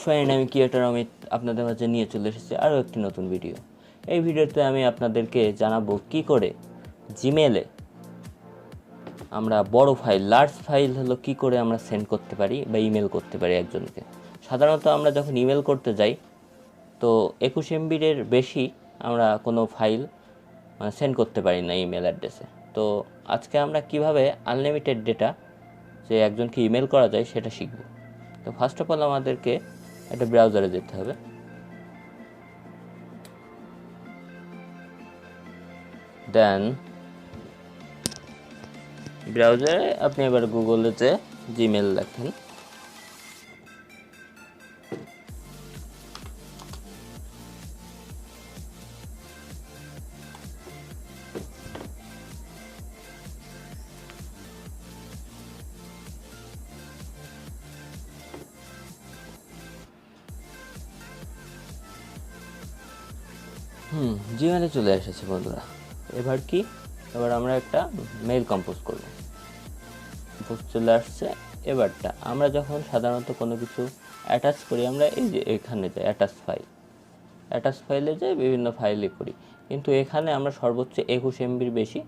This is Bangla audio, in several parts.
ফ্রেন্ড, আমি ক্রিয়েটর অমিত আপনাদের মাঝে নিয়ে চলে এসেছি আরও একটি নতুন ভিডিও। এই ভিডিওতে আমি আপনাদেরকে জানাবো কি করে জিমেলে আমরা বড় ফাইল, লার্জ ফাইল হলো কি করে আমরা সেন্ড করতে পারি বা ইমেল করতে পারি একজনকে। সাধারণত আমরা যখন ইমেল করতে যাই তো 21 MB-র বেশি আমরা কোনো ফাইল সেন্ড করতে পারি না ইমেল অ্যাড্রেসে। তো আজকে আমরা কিভাবে আনলিমিটেড ডেটা যে একজনকে ইমেল করা যায় সেটা শিখব। তো ফার্স্ট অফ অল আমাদেরকে একটা ব্রাউজারে যেতে হবে। দেন ব্রাউজারে আপনি এবার গুগলেতে জিমেল লেখেন। জিমেলে চলে এসেছে বন্ধুরা। এবার আমরা একটা মেইল কম্পোজ করব। চলে আসছে। এবারটা আমরা যখন সাধারণত কোনো কিছু অ্যাটাচ করি, আমরা এই যে এখানে যাই অ্যাটাচ ফাইলে যাই, বিভিন্ন ফাইলে করি, কিন্তু এখানে আমরা সর্বোচ্চ 21 MB-র বেশি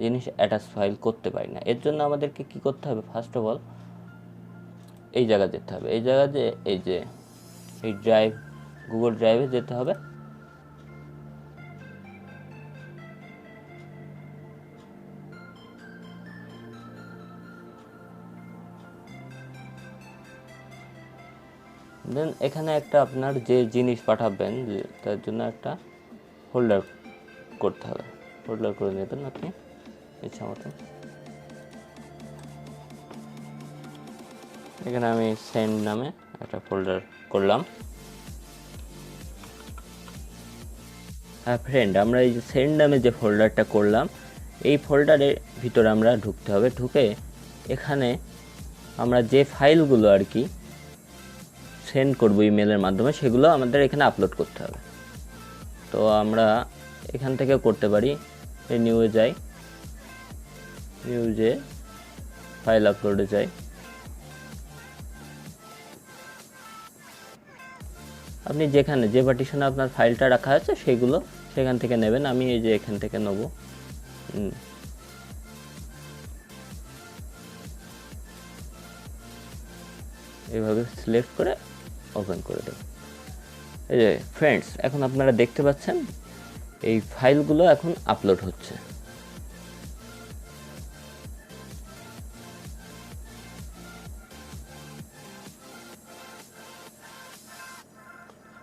জিনিস অ্যাটাচ ফাইল করতে পারি না। এর জন্য আমাদেরকে কি করতে হবে? ফার্স্ট অফ অল এই জায়গা যেতে হবে। এই ড্রাইভ, গুগল ড্রাইভে যেতে হবে। দেন এখানে একটা আপনার যে জিনিস পাঠাবেন তার জন্য একটা ফোল্ডার করতে হবে। ফোল্ডার করে নেবেন আপনি ইচ্ছা মতন। এখানে আমি সেন্ড নামে একটা ফোল্ডার করলাম। হ্যাঁ ফ্রেন্ড, আমরা এই যে সেন্ড নামে যে ফোল্ডারটা করলাম, এই ফোল্ডারের ভিতরে আমরা ঢুকতে হবে। ঢুকে এখানে আমরা যে ফাইলগুলো আর কি সেন্ড করবো ইমেলের মাধ্যমে, সেগুলো আমাদের এখানে আপলোড করতে হবে। তো আমরা এখান থেকে করতে পারি। এই নিউজে ফাইল আপলোডে যাই। আপনি যেখানে যে পার্টিশনে আপনার ফাইলটা রাখা আছে সেগুলো সেখান থেকে নেবেন। আমি এই যে এখান থেকে নেব। এইভাবে সিলেক্ট করে ওপেন করে দেব। এই যে ফ্রেন্ডস, এখন আপনারা দেখতে পাচ্ছেন এই ফাইলগুলো এখন আপলোড হচ্ছে।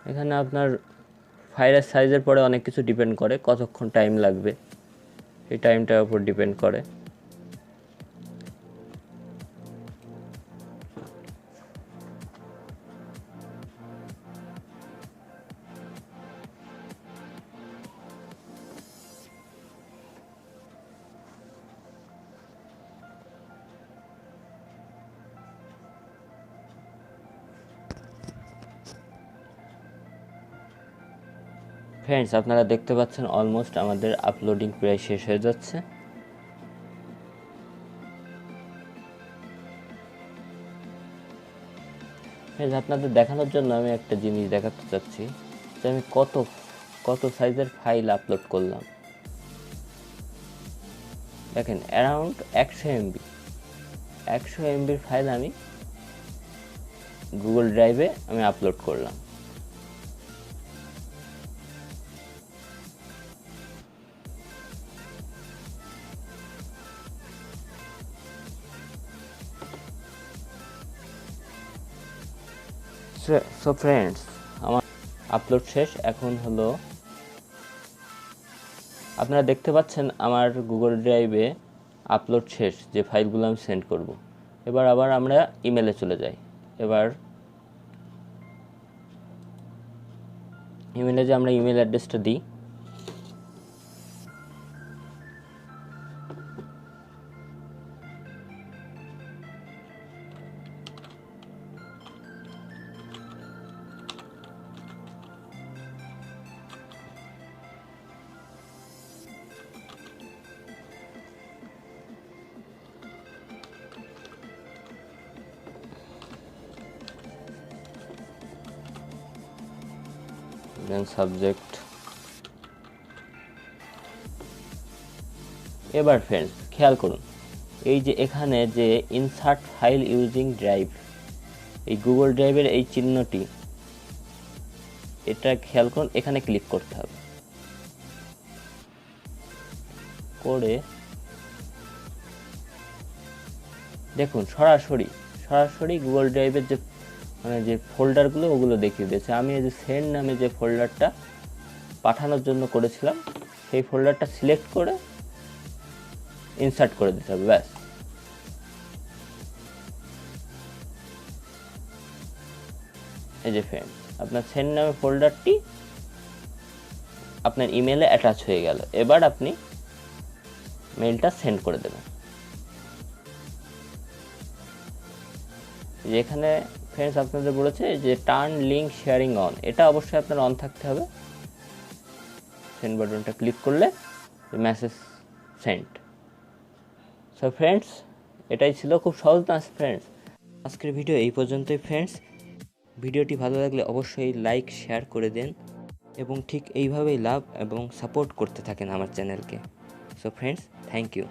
এখানে আপনার ফাইলের সাইজের পরে অনেক কিছু ডিপেন্ড করে, কতক্ষণ টাইম লাগবে এই টাইমটার উপর ডিপেন্ড করে। ফ্রেন্ডস, আপনারা দেখতে পাচ্ছেন অলমোস্ট আমাদের আপলোডিং প্রায় শেষ হয়ে যাচ্ছে। আপনাদের দেখানোর জন্য আমি একটা জিনিস দেখাতে চাচ্ছি যে আমি কত সাইজের ফাইল আপলোড করলাম। দেখেন, অ্যারাউন্ড 100 MB ফাইল আমি গুগল ড্রাইভে আপলোড করলাম। সো ফ্রেন্ডস, আমার আপলোড শেষ। এখন হলো আপনারা দেখতে পাচ্ছেন আমার গুগল ড্রাইভে আপলোড শেষ, যে ফাইলগুলো আমি সেন্ড করব। এবার আবার আমরা ইমেলে চলে যাই। এবার ইমেলে যে আমরা ইমেল অ্যাড্রেসটা দিই, দেন সাবজেক্ট। এবার ফ্রেন্ডস খেয়াল করুন, এই যে এখানে যে ইনসার্ট ফাইল ইউজিং ড্রাইভ, এই গুগল ড্রাইভের এই চিহ্নটি, এটা খেয়াল করুন, এখানে ক্লিক করতে হবে। করে দেখুন সরাসরি গুগল ড্রাইভের যে যে ফোল্ডারগুলো ওগুলো দেখিয়ে দিয়েছে। আমি এই যে সেন্ড নামে যে ফোল্ডারটা পাঠানোর জন্য করেছিলাম, সেই ফোল্ডারটা সিলেক্ট করে ইনসার্ট করে দিতে হবে, ব্যাস। এই যে ফ্রেন্ড, আপনার সেন্ড নামে ফোল্ডারটি আপনার ইমেলে অ্যাটাচ হয়ে গেল। এবার আপনি মেইলটা সেন্ড করে দেবেন। যেখানে ফ্রেন্ডস আপনাদের বলেছে যে টার্ন লিঙ্ক শেয়ারিং অন, এটা অবশ্যই আপনার অন থাকতে হবে। সেন্ড বাটনটা ক্লিক করলে মেসেজ সেন্ড। সো ফ্রেন্ডস, এটাই ছিল, খুব সহজ না ফ্রেন্ডস? আজকের ভিডিও এই পর্যন্তই ফ্রেন্ডস। ভিডিওটি ভালো লাগলে অবশ্যই লাইক শেয়ার করে দেন এবং ঠিক এইভাবেই লাভ এবং সাপোর্ট করতে থাকেন আমার চ্যানেলকে। So friends, thank you.